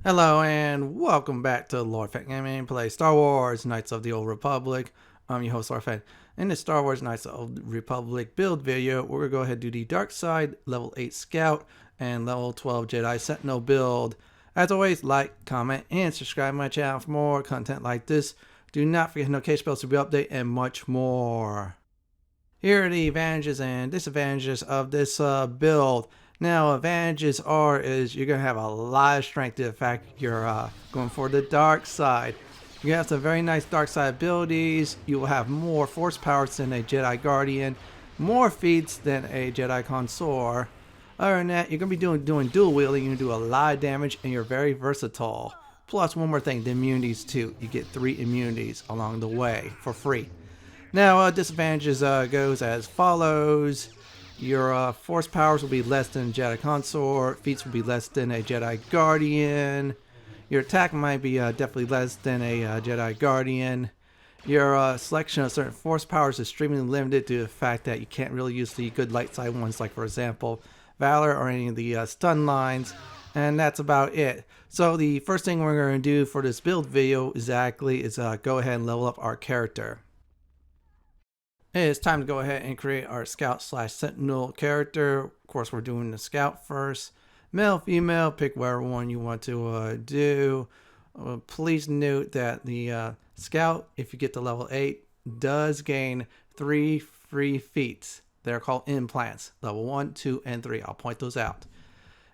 Hello and welcome back to Lord Fat Gaming Play Star Wars Knights of the Old Republic. I'm your host Lord Fat. In this Star Wars Knights of the Republic build video, we're going to go ahead and do the Dark Side, level 8 Scout, and level 12 Jedi Sentinel build. As always, like, comment, and subscribe to my channel for more content like this. Do not forget notification bells to be updated and much more. Here are the advantages and disadvantages of this build. Now, advantages is you're going to have a lot of strength. In fact, you're going for the dark side. You have some very nice dark side abilities. You will have more force powers than a Jedi Guardian, more feats than a Jedi Consular. Other than that, you're going to be doing dual wielding. You can do a lot of damage, and you're very versatile. Plus, one more thing, the immunities too. You get 3 immunities along the way for free. Now, disadvantages goes as follows. Your force powers will be less than Jedi Consort. Feats will be less than a Jedi Guardian. Your attack might be definitely less than a Jedi Guardian. Your selection of certain force powers is extremely limited due to the fact that you can't really use the good light side ones, like for example Valor or any of the stun lines. And that's about it. So the first thing we're going to do for this build video is go ahead and level up our character. It's time to go ahead and create our Scout/Sentinel character. Of course, we're doing the Scout first. Male, female, pick whatever one you want to do. Please note that the Scout, if you get to level 8, does gain 3 free feats. They're called implants. Level 1, 2, and 3. I'll point those out.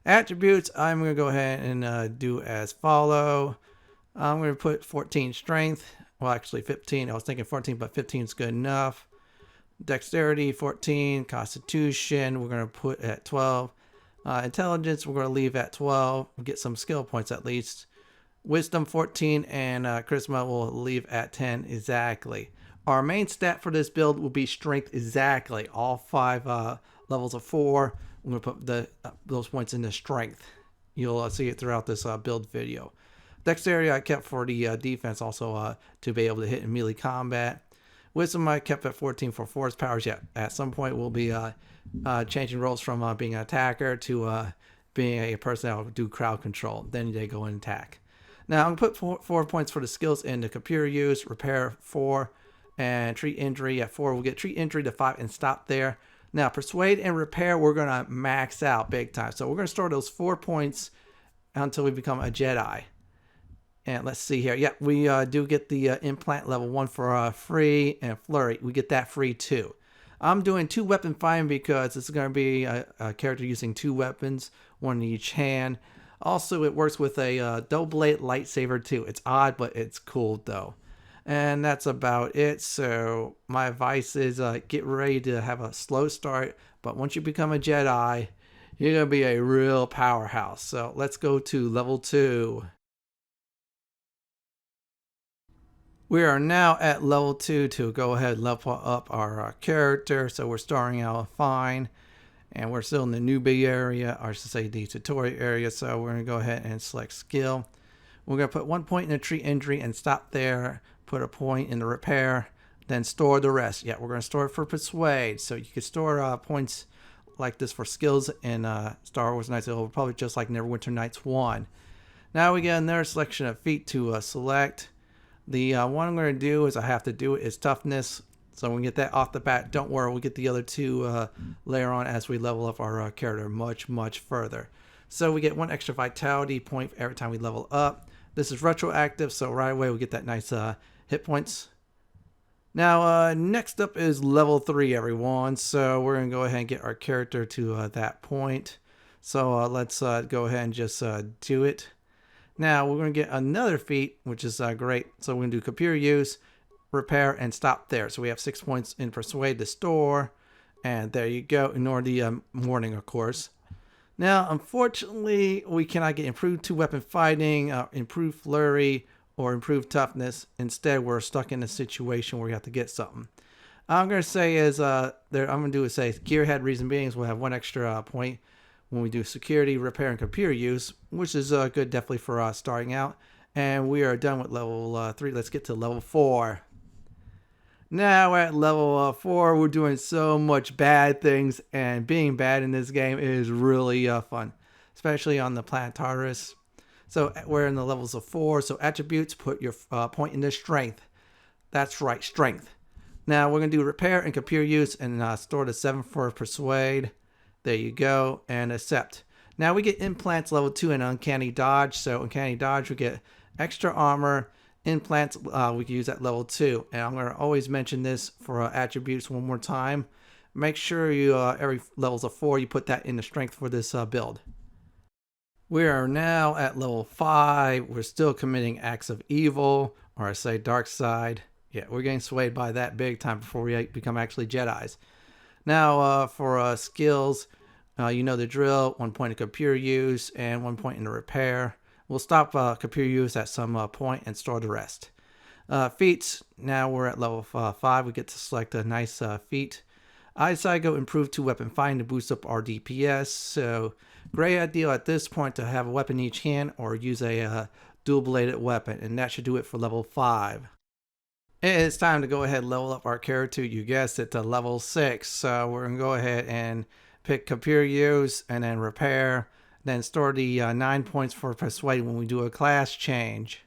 Attributes, I'm going to go ahead and do as follow. I'm going to put 14 strength. Well, actually 15. I was thinking 14, but 15 is good enough. Dexterity 14, Constitution we're going to put at 12, Intelligence we're going to leave at 12, we'll get some skill points at least. Wisdom 14, and Charisma we'll leave at 10 exactly. Our main stat for this build will be Strength exactly, all 5 levels of 4. We're going to put those points into Strength. You'll see it throughout this build video. Dexterity I kept for the defense also to be able to hit in melee combat. Wisdom I kept at 14 for force powers. Yeah, at some point we'll be changing roles from being an attacker to being a person that will do crowd control. Then they go and attack. Now I'm going to put 4 points for the skills in the computer use. Repair 4 and treat injury at 4. We'll get treat injury to 5 and stop there. Now persuade and repair we're going to max out big time. So we're going to store those 4 points until we become a Jedi. And let's see here. Yeah, we do get the implant level 1 for free, and flurry. We get that free too. I'm doing 2 weapon fighting because it's going to be a character using 2 weapons, 1 in each hand. Also, it works with a double-bladed lightsaber too. It's odd, but it's cool though. And that's about it. So my advice is get ready to have a slow start. But once you become a Jedi, you're going to be a real powerhouse. So let's go to level 2. We are now at level 2 to go ahead and level up our character. So we're starting out fine. And we're still in the newbie area, or I should say the tutorial area. So we're going to go ahead and select skill. We're going to put 1 point in the treat injury and stop there. Put a point in the repair. Then store the rest. Yeah, we're going to store it for persuade. So you can store points like this for skills in Star Wars Knights of the Old Republic, just like Neverwinter Nights 1. Now we get another selection of feat to select. The one I'm going to do is toughness. So we can get that off the bat. Don't worry, we'll get the other 2 later on as we level up our character much further. So we get 1 extra vitality point every time we level up. This is retroactive, so right away we get that nice hit points. Now next up is level 3, everyone. So we're going to go ahead and get our character to that point. So let's go ahead and just do it. Now we're going to get another feat, which is great. So we're going to do computer use, repair, and stop there. So we have 6 points in persuade to store. And there you go. Ignore the warning, of course. Now, unfortunately, we cannot get improved 2 weapon fighting, improved flurry, or improved toughness. Instead, we're stuck in a situation where we have to get something. I'm going to say gearhead. Reason being is we'll have 1 extra point when we do security, repair, and computer use, which is good definitely for starting out. And we are done with level 3. Let's get to level 4. Now at level 4, we're doing so much bad things, and being bad in this game is really fun, especially on the planet Tartarus. So we're in the levels of 4. So attributes, put your point into strength. That's right, strength. Now we're going to do repair and computer use and store the 7 for persuade. There you go. And accept. Now we get implants level 2 and uncanny dodge. So uncanny dodge, we get extra armor. Implants we can use at level 2. And I'm going to always mention this for attributes one more time. Make sure you every levels of 4 you put that into strength for this build. We are now at level 5. We're still committing acts of evil, or I say dark side. Yeah, we're getting swayed by that big time before we become actually Jedis. Now for skills, you know the drill. 1 point of computer use and 1 point in the repair. We'll stop computer use at some point and store the rest. Feats, now we're at level 5. We get to select a nice feat. Eyesight go improve 2 weapon fighting to boost up our DPS. So great idea at this point to have a weapon in each hand or use a dual bladed weapon, and that should do it for level 5. It's time to go ahead and level up our character. You guessed it, to level 6. So we're going to go ahead and pick computer use and then repair. Then store the 9 points for persuade when we do a class change.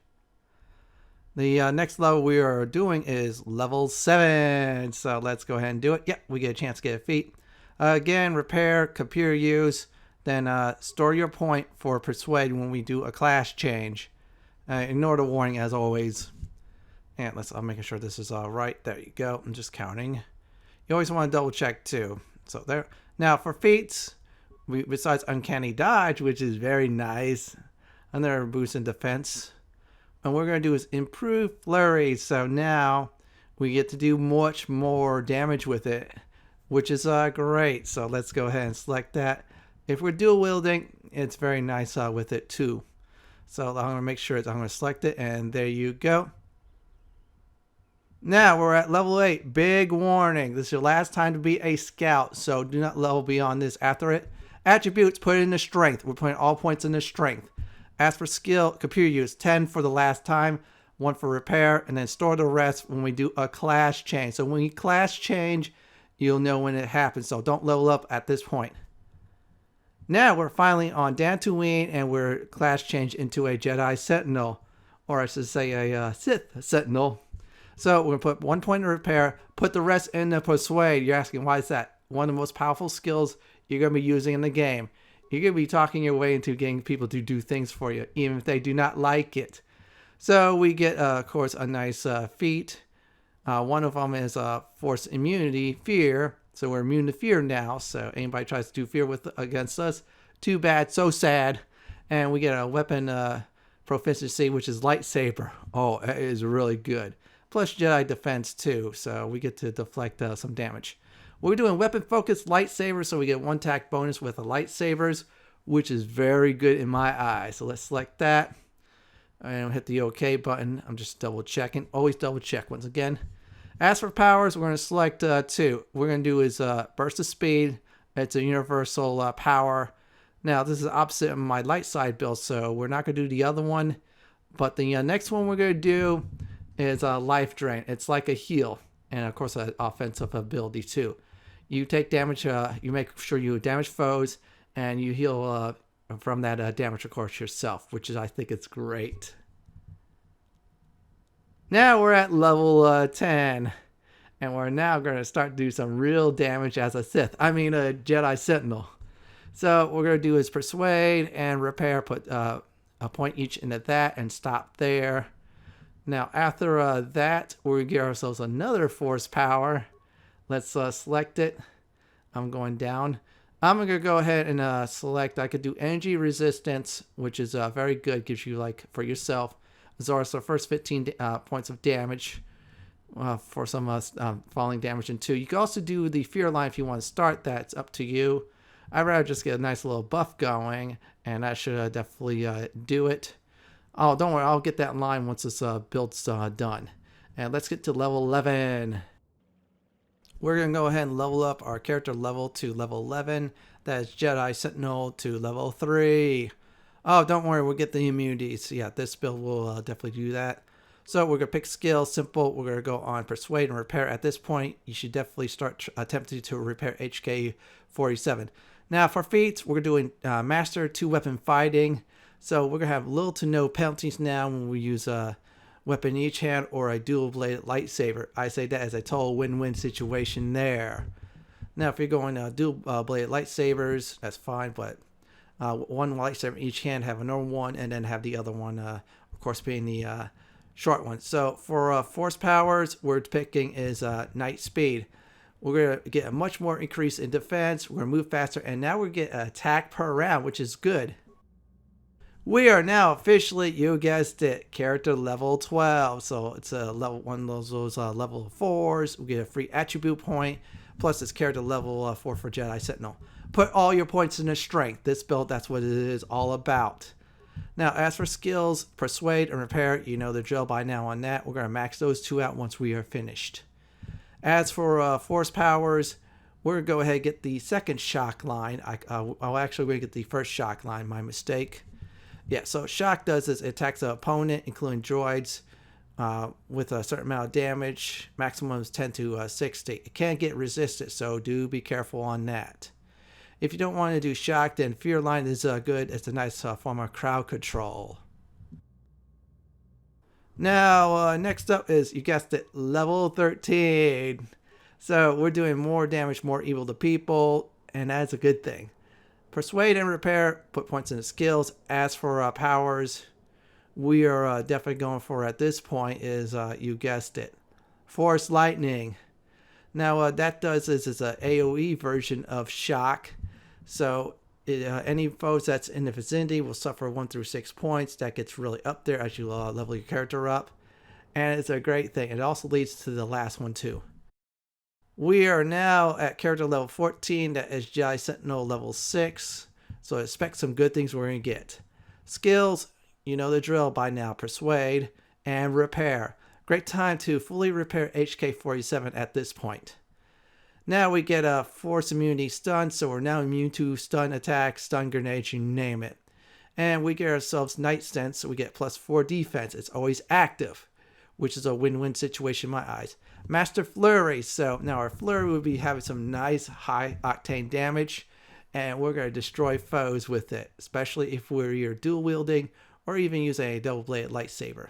The next level we are doing is level 7. So let's go ahead and do it. Yep, we get a chance to get a feat. Again, repair, computer use. Then store your point for persuade when we do a class change. Ignore the warning as always. And I'm making sure this is all right. There you go. I'm just counting. You always want to double check too. So there. Now for feats, besides uncanny dodge, which is very nice, another boost in defense. And what we're going to do is improve flurry. So now we get to do much more damage with it, which is great. So let's go ahead and select that. If we're dual wielding, it's very nice with it too. So I'm going to make sure I'm going to select it, and there you go. Now we're at level 8. Big warning. This is your last time to be a scout, so do not level beyond this after it. Attributes, put it into strength. We're putting all points into strength. As for skill, computer use, 10 for the last time, 1 for repair, and then store the rest when we do a class change. So when you class change, you'll know when it happens, so don't level up at this point. Now we're finally on Dantooine, and we're class changed into a Jedi Sentinel, or I should say a Sith Sentinel. So we're going to put 1 point in repair, put the rest in the persuade. You're asking, why is that? One of the most powerful skills you're going to be using in the game. You're going to be talking your way into getting people to do things for you, even if they do not like it. So we get, of course, a nice feat. One of them is force immunity, fear. So we're immune to fear now. So anybody tries to do fear against us, too bad, so sad. And we get a weapon proficiency, which is Lightsaber. Oh, it is really good. Plus Jedi defense too, so we get to deflect some damage. We're doing weapon focused lightsaber, so we get 1 attack bonus with the lightsabers, which is very good in my eyes. So let's select that and hit the OK button. I'm just double checking. Always double check once again. As for powers, we're going to select 2. What we're going to do is burst of speed. It's a universal power. Now this is opposite of my light side build, so we're not going to do the other one. But the next one we're going to do is a life drain. It's like a heal, and of course an offensive ability too. You take damage, you make sure you damage foes, and you heal from that damage, of course, yourself, which is, I think it's great. Now we're at level 10, and we're now going to start to do some real damage as a Sith. I mean a Jedi Sentinel. So what we're going to do is persuade and repair, put a point each into that, and stop there. Now, after that, we give ourselves another force power. Let's select it. I'm going down. I'm going to go ahead and select, I could do energy resistance, which is very good. Gives you, like, for yourself. So first 15 points of damage for some falling damage in 2. You can also do the fear line if you want to start that. It's up to you. I'd rather just get a nice little buff going, and that should definitely do it. Oh, don't worry, I'll get that line once this build's done. And let's get to level 11. We're going to go ahead and level up our character level to level 11. That is Jedi Sentinel to level 3. Oh, don't worry, we'll get the immunities. Yeah, this build will definitely do that. So we're going to pick skill, simple. We're going to go on persuade and repair. At this point, you should definitely start attempting to repair HK 47. Now for feats, we're doing master 2 weapon fighting. So we're going to have little to no penalties now when we use a weapon in each hand or a dual-bladed lightsaber. I say that as a total win-win situation there. Now, if you're going dual-bladed lightsabers, that's fine, but one lightsaber in each hand, have a normal one, and then have the other one, of course, being the short one. So for force powers, we're picking is Night Speed. We're going to get a much more increase in defense. We're going to move faster, and now we get an attack per round, which is good. We are now officially, you guessed it, character level 12. So it's a level one of those level 4s. We get a free attribute point. Plus it's character level 4 for Jedi Sentinel. Put all your points into strength. This build, that's what it is all about. Now, as for skills, Persuade and Repair, you know the drill by now on that. We're going to max those two out once we are finished. As for Force Powers, we're going to go ahead and get the second shock line. I'll actually going to get the first shock line, my mistake. Yeah, so shock does is it attacks an opponent, including droids, with a certain amount of damage. Maximum is 10 to 60. It can get resisted, so do be careful on that. If you don't want to do shock, then Fear Line is good. It's a nice form of crowd control. Now, next up is, you guessed it, level 13. So we're doing more damage, more evil to people, and that's a good thing. Persuade and Repair, put points into skills. As for powers, we are definitely going for, at this point, is, you guessed it, Force Lightning. Now, that does is it's an AoE version of shock. So any foes that's in the vicinity will suffer 1 through 6 points. That gets really up there as you level your character up. And it's a great thing. It also leads to the last one too. We are now at character level 14. That is Jedi Sentinel level 6. So expect some good things we're going to get. Skills, you know the drill by now. Persuade and Repair. Great time to fully repair HK-47 at this point. Now we get a force immunity stun, so we're now immune to stun attacks, stun grenades, you name it. And we get ourselves Night Sense, so we get +4 defense. It's always active, which is a win-win situation in my eyes. Master Flurry, so now our Flurry will be having some nice high octane damage, and we're going to destroy foes with it, especially if we're dual wielding or even using a double-bladed lightsaber.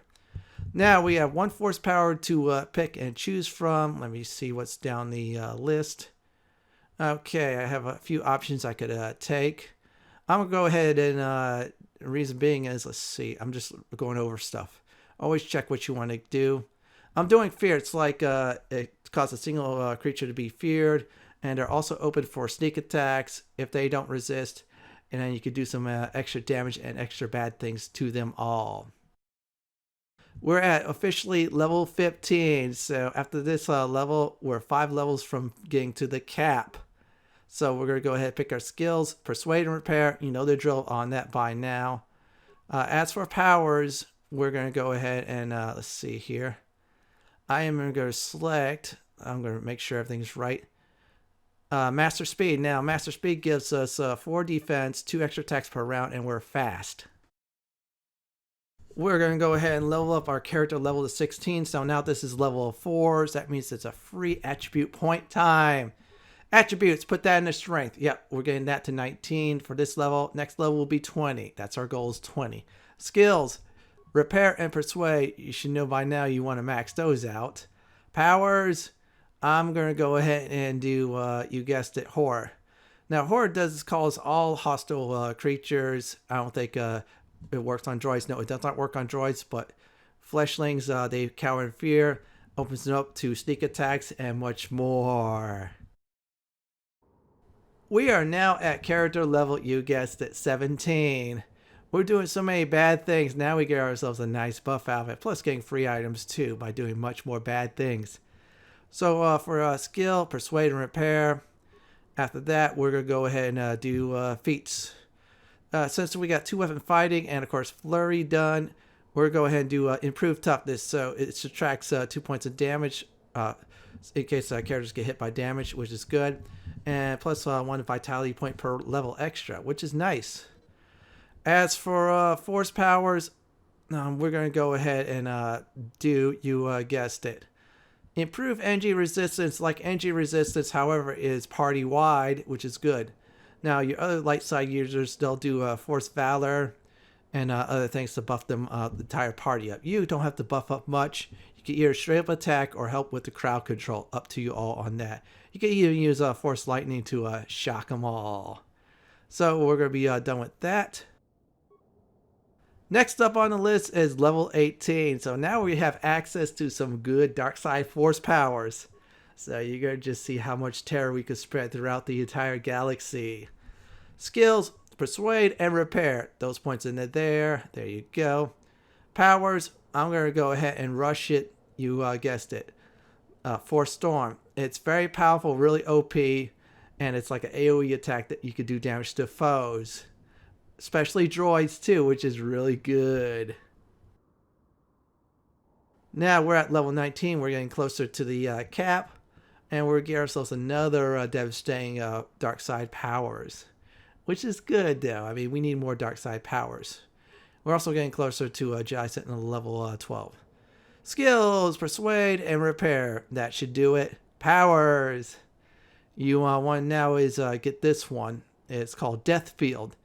Now we have one force power to pick and choose from. Let me see what's down the list. Okay, I have a few options I could take. I'm going to go ahead and the reason being is, let's see, I'm just going over stuff. Always check what you want to do. I'm doing Fear. It's like it causes a single creature to be feared, and they're also open for sneak attacks if they don't resist. And then you could do some extra damage and extra bad things to them all. We're at officially level 15, so after this level, we're 5 levels from getting to the cap. So we're going to go ahead and pick our skills. Persuade and Repair, you know the drill on that by now. As for powers, we're going to go ahead and, let's see here. I am going to go select, I'm going to make sure everything's right. Master Speed. Now, Master Speed gives us 4 defense, 2 extra attacks per round, and we're fast. We're going to go ahead and level up our character level to 16. So now this is level 4. So that means it's a free attribute point time. Attributes, put that into strength. Yep, we're getting that to 19 for this level. Next level will be 20. That's our goal, is 20. Skills, Repair and Persuade. You should know by now you want to max those out. Powers, I'm going to go ahead and do, you guessed it, Horror. Now, Horror does cause all hostile creatures. I don't think it works on droids. No, it does not work on droids, but fleshlings, they cower in fear, opens it up to sneak attacks and much more. We are now at character level, you guessed it, 17. We're doing so many bad things. Now we get ourselves a nice buff outfit, plus getting free items too by doing much more bad things. So for skill, Persuade and Repair. After that, we're going to go ahead and do feats. Since we got 2 weapon fighting and of course Flurry done, we're going to go ahead and do improved toughness. So it subtracts 2 points of damage in case characters get hit by damage, which is good. And plus 1 vitality point per level extra, which is nice. As for force powers, we're going to go ahead and do, you guessed it, improve energy resistance. Like energy resistance, however, is party wide, which is good. Now, your other light side users, they'll do Force Valor and other things to buff them the entire party up. You don't have to buff up much. You can either straight up attack or help with the crowd control. Up to you all on that. You can even use Force Lightning to shock them all. So we're going to be done with that. Next up on the list is level 18. So now we have access to some good dark side force powers. So you're going to just see how much terror we could spread throughout the entire galaxy. Skills, persuade and repair. Those points in there. There you go. Powers, I'm going to go ahead and rush it. You guessed it. Force Storm. It's very powerful, really OP. And it's like an AoE attack that you could do damage to foes. Especially droids too, which is really good. Now we're at level 19. We're getting closer to the cap. And we're getting ourselves another devastating dark side powers. Which is good though. I mean, we need more dark side powers. We're also getting closer to Jedi Sentinel level 12. Skills, persuade, and repair. That should do it. Powers. You want now is get this one. It's called Death Field.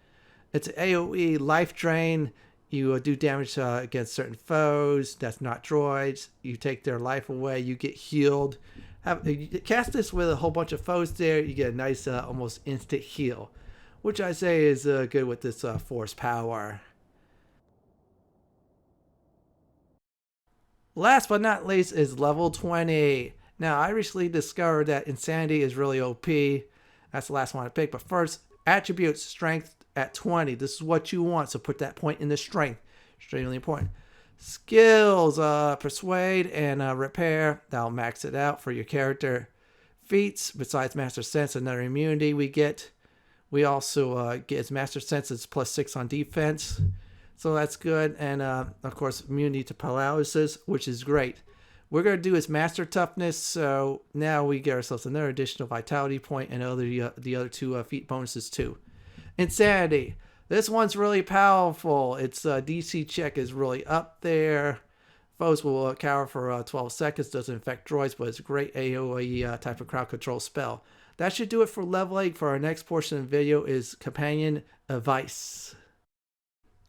It's an AoE life drain. You do damage against certain foes. That's not droids. You take their life away. You get healed. You cast this with a whole bunch of foes there. You get a nice almost instant heal. Which I say is good with this force power. Last but not least is level 20. Now, I recently discovered that Insanity is really OP. That's the last one I picked. But first, attributes, strength at 20. This is what you want, so put that point in the strength. Extremely important. Skills, persuade and repair. That'll max it out for your character. Feats, besides Master Sense, another immunity we get. We also get his Master Sense, it's +6 on defense. So that's good. And, of course, immunity to paralysis, which is great. We're going to do his Master Toughness, so now we get ourselves another additional Vitality point and the other two feat bonuses too. Insanity. This one's really powerful. Its DC check is really up there. Foes will cower for 12 seconds. Doesn't affect droids, but it's a great AoE type of crowd control spell. That should do it for level 8. For our next portion of the video is Companion Advice.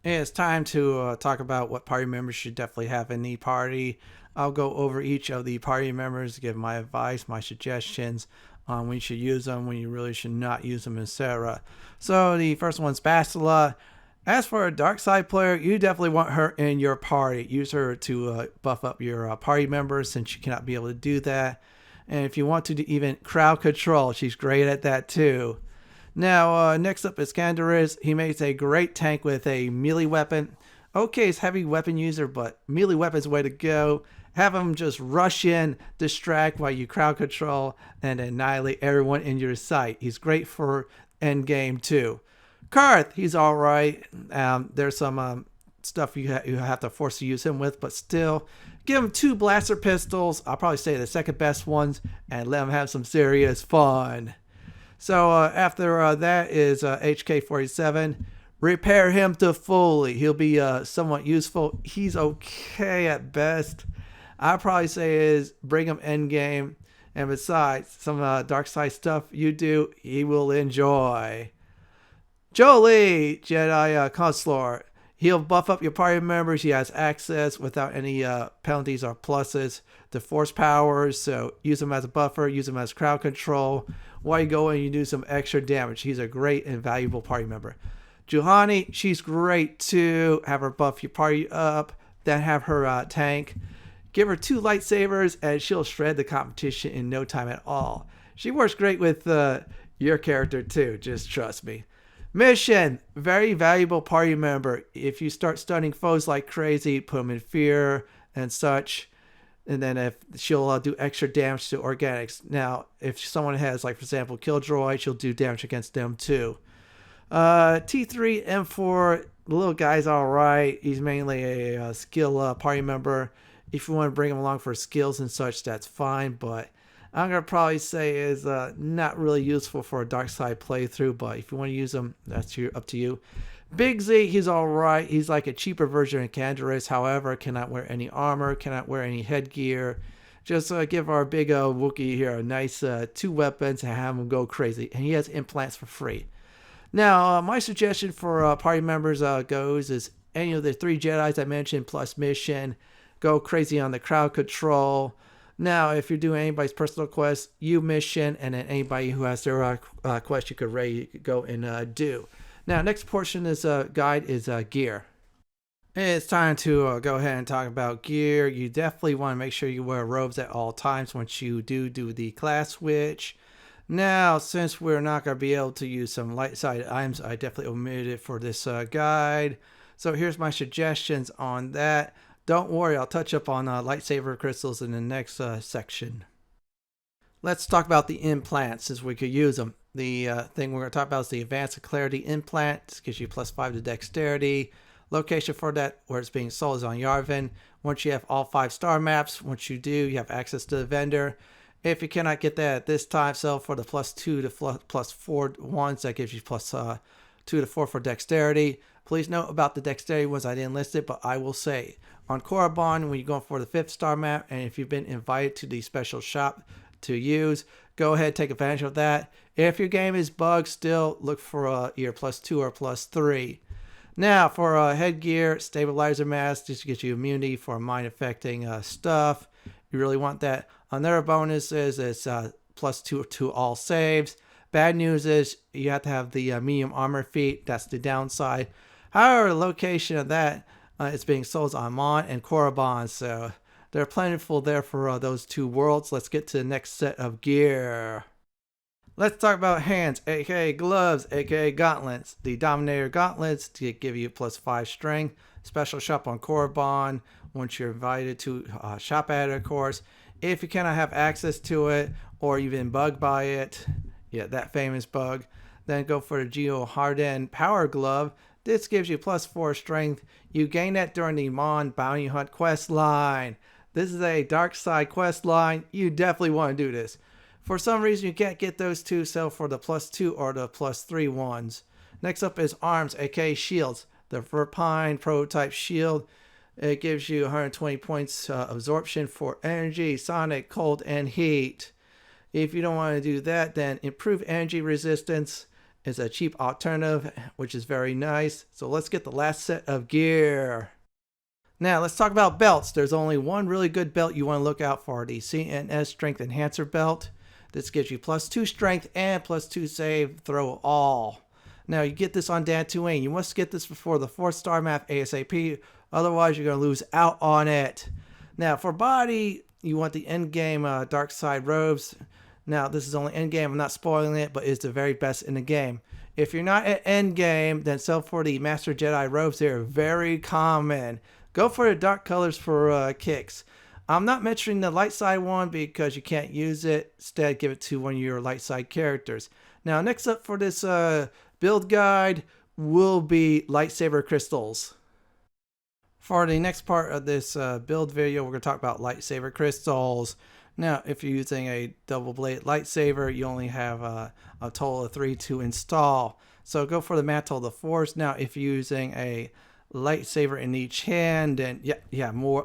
And it's time to talk about what party members should definitely have in the party. I'll go over each of the party members, give my advice, my suggestions on when you should use them, when you really should not use them, etc. So the first one's Bastila. As for a dark side player, you definitely want her in your party. Use her to buff up your party members since you cannot be able to do that. And if you want to do even crowd control, she's great at that too. Now, next up is Candaris. He makes a great tank with a melee weapon. Okay, he's a heavy weapon user, but melee weapon's the way to go. Have him just rush in, distract while you crowd control, and annihilate everyone in your sight. He's great for endgame too. Karth, he's alright. There's some stuff you have to force to use him with, but still, give him 2 blaster pistols. I'll probably say the second best ones, and let him have some serious fun. So after that is HK-47. Repair him to fully. He'll be somewhat useful. He's okay at best. I'd probably say is bring him endgame. And besides, some dark side stuff you do, he will enjoy. Jolie, Jedi Consular. He'll buff up your party members. He has access without any penalties or pluses to force powers. So use him as a buffer. Use him as crowd control. While you go and you do some extra damage. He's a great and valuable party member. Juhani, she's great too. Have her buff your party up. Then have her tank. Give her 2 lightsabers and she'll shred the competition in no time at all. She works great with your character too. Just trust me. Mission, very valuable party member. If you start stunning foes like crazy, put them in fear and such. And then if she'll do extra damage to organics. Now, if someone has, like for example, Killjoy, she'll do damage against them too. T3, M4, the little guy's alright. He's mainly a skill party member. If you want to bring him along for skills and such, that's fine. But I'm going to probably say is not really useful for a dark side playthrough. But if you want to use him, that's up to you. Big Z, he's alright. He's like a cheaper version of Candaris. However, cannot wear any armor, cannot wear any headgear. Just give our big Wookiee here a nice 2 weapons and have him go crazy. And he has implants for free. Now, my suggestion for party members goes is any of the 3 Jedis I mentioned plus mission. Go crazy on the crowd control. Now, if you're doing anybody's personal quest, you mission, and then anybody who has their quest you could ready to go and do. Now, next portion of this guide is gear. It's time to go ahead and talk about gear. You definitely want to make sure you wear robes at all times once you do the class switch. Now, since we're not going to be able to use some light side items, I definitely omitted it for this guide. So here's my suggestions on that. Don't worry, I'll touch up on lightsaber crystals in the next section. Let's talk about the implants since we could use them. The thing we're going to talk about is the Advanced Clarity implant. This gives you +5 to dexterity. Location for that where it's being sold is on Yavin. Once you have all 5 star maps, once you do, you have access to the vendor. If you cannot get that at this time, sell for the +2 to +4 ones. That gives you +2 to 4 for dexterity. Please note about the dexterity ones, I didn't list it, but I will say on Korriban, when you're going for the 5th star map, and if you've been invited to the special shop to use, go ahead, take advantage of that. If your game is bugged, still look for either +2 or +3. Now, for headgear, stabilizer mask, just gives you immunity for mind affecting stuff. You really want that. Another bonus is it's +2 to all saves. Bad news is you have to have the medium armor feat. That's the downside. However, the location of that is being sold on Mon and Korriban, so they're plentiful there for those 2 worlds. Let's get to the next set of gear. Let's talk about hands, aka gloves, aka gauntlets. The Dominator gauntlets to give you +5 strength. Special shop on Korriban once you're invited to shop at it, of course. If you cannot have access to it or you've been bugged by it, yeah, that famous bug, then go for the Geo Harden Power Glove. This gives you +4 strength. You gain that during the Mon Bounty Hunt quest line. This is a dark side quest line. You definitely want to do this. For some reason you can't get those 2, sell for the +2 or the +3 ones. Next up is arms, aka shields. The Verpine prototype shield. It gives you 120 points absorption for energy, sonic, cold, and heat. If you don't want to do that, then improved energy resistance is a cheap alternative, which is very nice. So let's get the last set of gear. Now let's talk about belts. There's only one really good belt you want to look out for, the CNS Strength Enhancer belt. This gives you +2 strength and +2 save throw all. Now you get this on Dantooine. You must get this before the 4th star map ASAP, otherwise you're going to lose out on it. Now for body, you want the endgame dark side robes. Now this is only endgame, I'm not spoiling it, but it's the very best in the game. If you're not at endgame, then sell for the Master Jedi robes. They're very common. Go for the dark colors for kicks. I'm not mentioning the light side one because you can't use it. Instead, give it to one of your light side characters. Now, next up for this build guide will be lightsaber crystals. For the next part of this build video, we're going to talk about lightsaber crystals. Now, if you're using a double-bladed lightsaber, you only have a total of 3 to install. So go for the Mantle of the Force. Now, if you're using a lightsaber in each hand, and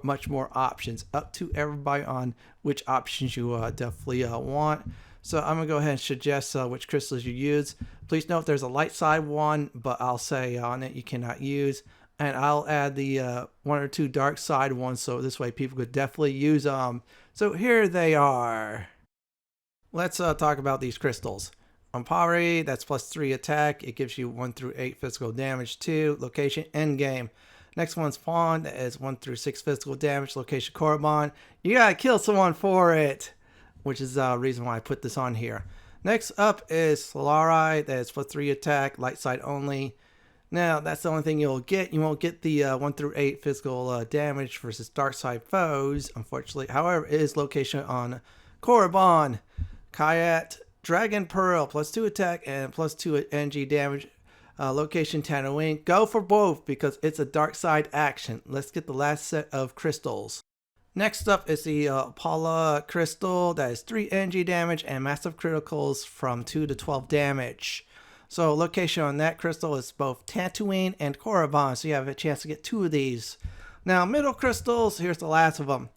much more options. Up to everybody on which options you definitely want. So I'm gonna go ahead and suggest which crystals you use. Please note there's a light side one, but I'll say on it you cannot use, and I'll add the 1 or 2 dark side ones, so this way people could definitely use them. So here they are. Let's talk about these crystals. On Pari, that's +3 attack. It gives you 1 through 8 physical damage. 2 location endgame. Next one's Fawn, that is 1 through 6 physical damage. Location Korriban. You gotta kill someone for it, which is the reason why I put this on here. Next up is Solari, that is +3 attack, light side only. Now that's the only thing you'll get. You won't get the 1 through 8 physical damage versus dark side foes, unfortunately. However, it is location on Korriban. Kayat, Dragon Pearl, +2 attack and +2 energy damage. Location Tatooine. Go for both because it's a dark side action. Let's get the last set of crystals. Next up is the Paula crystal. That is 3 energy damage and massive criticals from 2 to 12 damage. So location on that crystal is both Tatooine and Korriban, so you have a chance to get 2 of these. Now middle crystals, here's the last of them.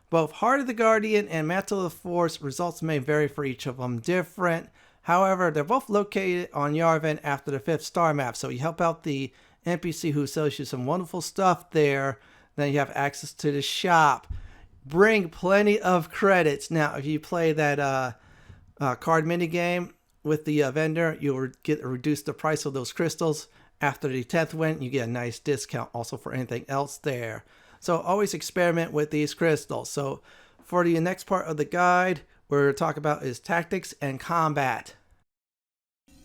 Both Heart of the Guardian and Mantle of the Force results may vary for each of them different. However, they're both located on Yavin after the 5th star map, so you help out the NPC who sells you some wonderful stuff there. Then you have access to the shop. Bring plenty of credits. Now, if you play that card mini game with the vendor, you'll reduce the price of those crystals. After the 10th win, you get a nice discount also for anything else there. So always experiment with these crystals. So for the next part of the guide, we're going to talk about is tactics and combat.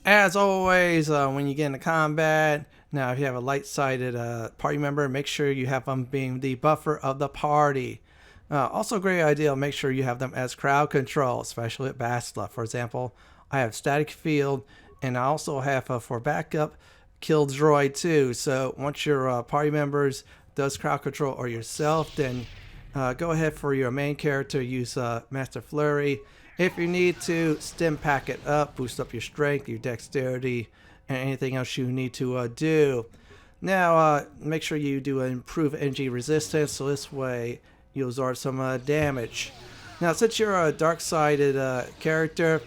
As always, when you get into combat, now if you have a light-sided party member, make sure you have them being the buffer of the party. Also a great idea, make sure you have them as crowd control, especially at Bastila. For example, I have static field, and I also have for backup kill droid too. So once your party members does crowd control or yourself, then go ahead for your main character, use Master Flurry. If you need to, stim pack it up, boost up your strength, your dexterity, and anything else you need to do. Now make sure you do improve energy resistance, so this way you'll absorb some damage. Now since you're a dark-sided character,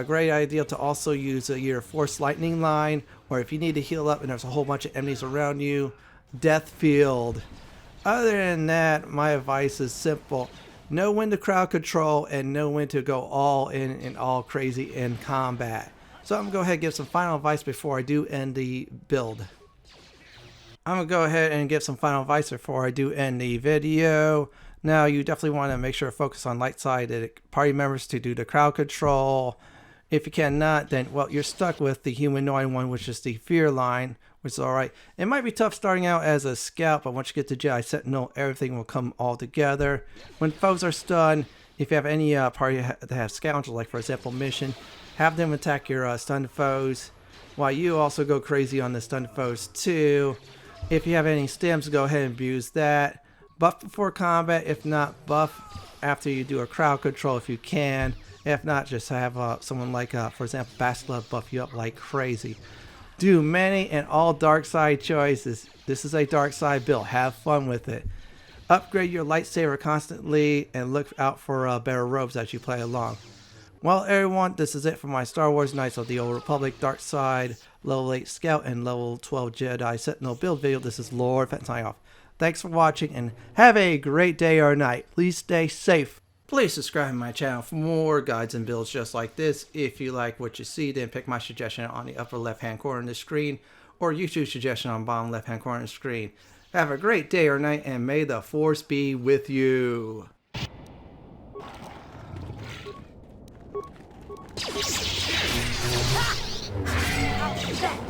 great idea to also use your Force Lightning line, or if you need to heal up and there's a whole bunch of enemies around you, Death Field. Other than that, my advice is simple. Know when to crowd control and know when to go all in and all crazy in combat. So I'm going to go ahead and give some final advice before I do end the build. I'm going to go ahead and give some final advice before I do end the video. Now you definitely want to make sure to focus on light-sided party members to do the crowd control. If you cannot, then well, you're stuck with the humanoid one, which is the fear line, which is alright. It might be tough starting out as a scout, but once you get to Jedi Sentinel, everything will come all together. When foes are stunned, if you have any party that have scoundrels, like for example mission, have them attack your stunned foes, while you also go crazy on the stunned foes too. If you have any stims, go ahead and abuse that. Buff before combat, if not buff after you do a crowd control if you can. If not, just have someone like, for example, Bastila buff you up like crazy. Do many and all dark side choices. This is a dark side build. Have fun with it. Upgrade your lightsaber constantly and look out for better robes as you play along. Well, everyone, this is it for my Star Wars Knights of the Old Republic Dark Side level 8 Scout and level 12 Jedi Sentinel build video. This is Lord Fett signing off. Thanks for watching and have a great day or night. Please stay safe. Please subscribe to my channel for more guides and builds just like this. If you like what you see, then pick my suggestion on the upper left hand corner of the screen or YouTube suggestion on the bottom left hand corner of the screen. Have a great day or night and may the Force be with you. Ha!